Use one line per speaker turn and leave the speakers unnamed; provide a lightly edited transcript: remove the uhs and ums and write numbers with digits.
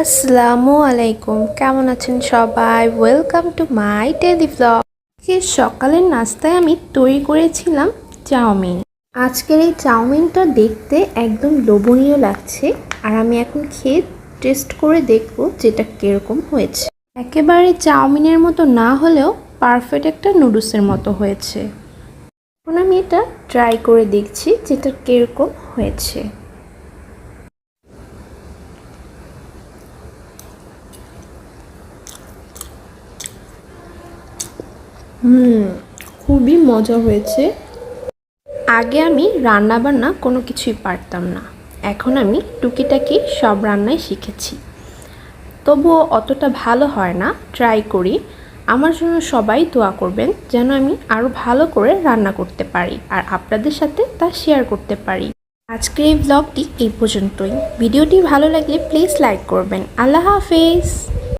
আসসালামু আলাইকুম, কেমন আছেন সবাই? Welcome to my daily vlog. সকালের নাস্তায় আমি তৈরি করেছিলাম চাউমিন। আজকের এই চাউমিনটা দেখতে একদম লোভনীয় লাগছে, আর আমি এখন খেয়ে টেস্ট করে দেখব যেটা কিরকম হয়েছে। একেবারে চাউমিনের মতো না হলেও পারফেক্ট একটা নুডলসের মতো হয়েছে। এখন আমি এটা ট্রাই করে দেখছি যেটা কিরকম হয়েছে। খুবই মজা হয়েছে। আগে আমি রান্না বান্না কোনো কিছুই পারতাম না, এখন আমি টুকিটাকি সব রান্নাই শিখেছি। তবুও অতটা ভালো হয় না, ট্রাই করি। আমার জন্য সবাই দোয়া করবেন যেন আমি আরও ভালো করে রান্না করতে পারি আর আপনাদের সাথে তা শেয়ার করতে পারি। আজকের এই ব্লগটি এই পর্যন্তই। ভিডিওটি ভালো লাগলে প্লিজ লাইক করবেন। আল্লাহ হাফেজ।